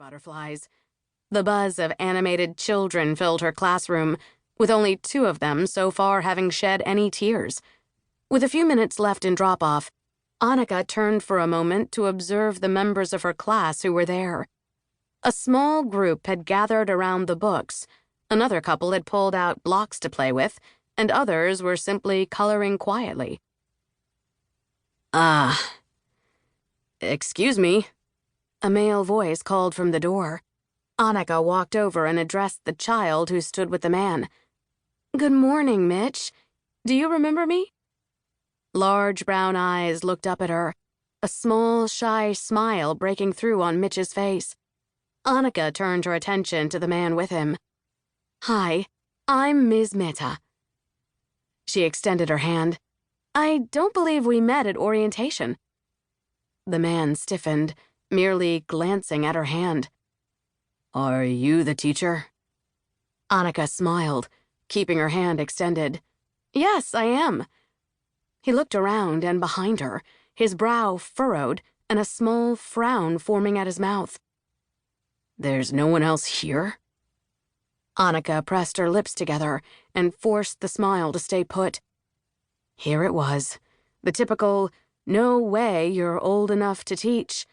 butterflies. The buzz of animated children filled her classroom, with only 2 of them so far having shed any tears. With a few minutes left in drop-off, Annika turned for a moment to observe the members of her class who were there. A small group had gathered around the books, another couple had pulled out blocks to play with, and others were simply coloring quietly. Excuse me. A male voice called from the door. Annika walked over and addressed the child who stood with the man. "Good morning, Mitch. Do you remember me?" Large brown eyes looked up at her, a small, shy smile breaking through on Mitch's face. Annika turned her attention to the man with him. "Hi, I'm Ms. Mehta." She extended her hand. "I don't believe we met at orientation." The man stiffened, merely glancing at her hand. "Are you the teacher?" Annika smiled, keeping her hand extended. "Yes, I am." He looked around and behind her, his brow furrowed and a small frown forming at his mouth. "There's no one else here?" Annika pressed her lips together and forced the smile to stay put. Here it was, the typical, "No way you're old enough to teach."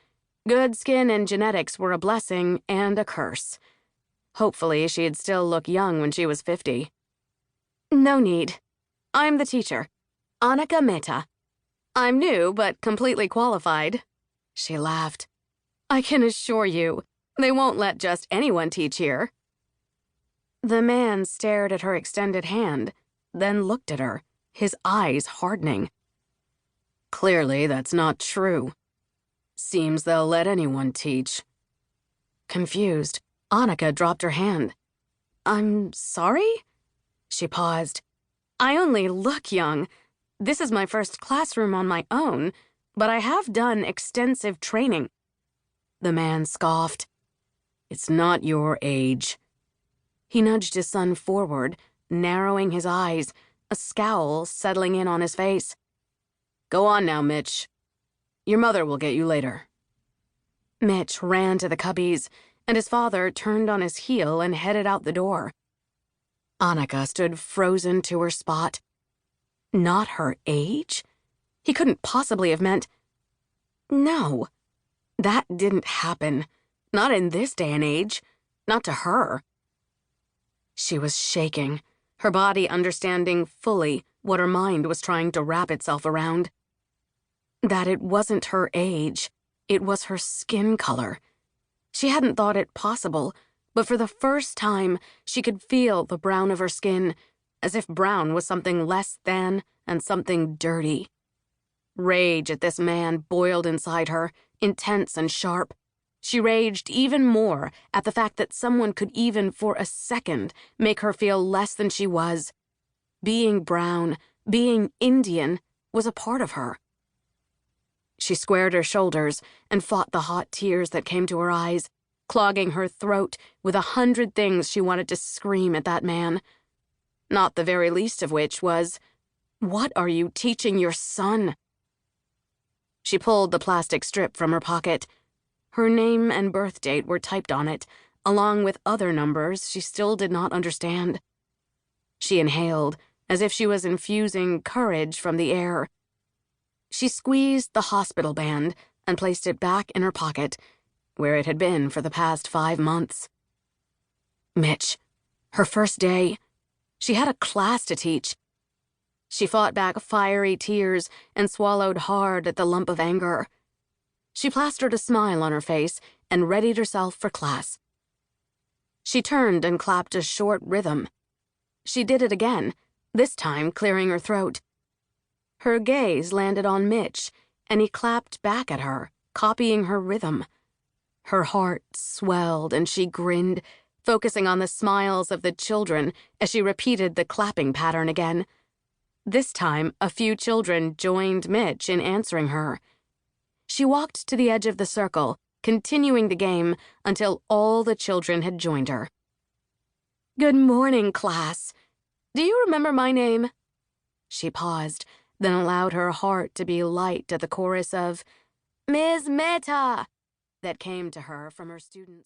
Good skin and genetics were a blessing and a curse. Hopefully, she'd still look young when she was 50. "No need. I'm the teacher, Annika Mehta. I'm new, but completely qualified." She laughed. "I can assure you, they won't let just anyone teach here." The man stared at her extended hand, then looked at her, his eyes hardening. "Clearly, that's not true. Seems they'll let anyone teach." Confused, Annika dropped her hand. "I'm sorry?" She paused. "I only look young. This is my first classroom on my own, but I have done extensive training." The man scoffed. "It's not your age." He nudged his son forward, narrowing his eyes, a scowl settling in on his face. "Go on now, Mitch. Your mother will get you later." Mitch ran to the cubbies, and his father turned on his heel and headed out the door. Annika stood frozen to her spot. Not her age? He couldn't possibly have meant... No, that didn't happen. Not in this day and age. Not to her. She was shaking, her body understanding fully what her mind was trying to wrap itself around. That it wasn't her age, it was her skin color. She hadn't thought it possible, but for the first time, she could feel the brown of her skin, as if brown was something less than and something dirty. Rage at this man boiled inside her, intense and sharp. She raged even more at the fact that someone could even for a second make her feel less than she was. Being brown, being Indian, was a part of her. She squared her shoulders and fought the hot tears that came to her eyes, clogging her throat with 100 things she wanted to scream at that man. Not the very least of which was, "What are you teaching your son?" She pulled the plastic strip from her pocket. Her name and birth date were typed on it, along with other numbers she still did not understand. She inhaled, as if she was infusing courage from the air. She squeezed the hospital band and placed it back in her pocket, where it had been for the past 5 months. Mitch, her first day, she had a class to teach. She fought back fiery tears and swallowed hard at the lump of anger. She plastered a smile on her face and readied herself for class. She turned and clapped a short rhythm. She did it again, this time clearing her throat. Her gaze landed on Mitch, and he clapped back at her, copying her rhythm. Her heart swelled and she grinned, focusing on the smiles of the children as she repeated the clapping pattern again. This time, a few children joined Mitch in answering her. She walked to the edge of the circle, continuing the game until all the children had joined her. "Good morning, class. Do you remember my name?" She paused, then allowed her heart to be light at the chorus of "Ms. Mehta" that came to her from her students.